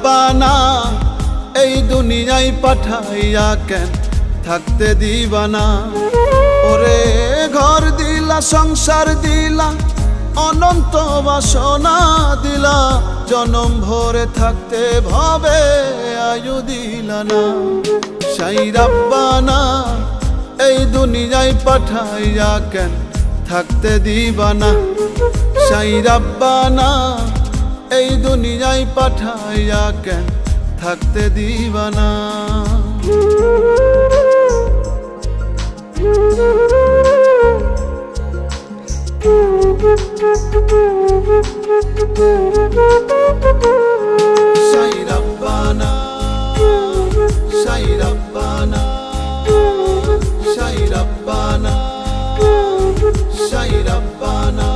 রাব্বানা এই দুনিয়ায় পাঠাইয়া কেন থাকতে দিবানা। ওরে ঘর দিলা সংসার দিলা অনন্ত বাসনা দিলা, জনম ভরে থাকতে ভবে আয়ু দিলা না। সাই রাব্বানা এই দুনিয়ায় পাঠাইয়া কেন থাকতে দিবানা। সাই রাব্বানা এই দুনিয়ায় পাঠাইয়া কেন থাকতে দিবানা। সাই রাব্বানা সাই রাব্বানা সাই রাব্বানা সাই রাব্বানা।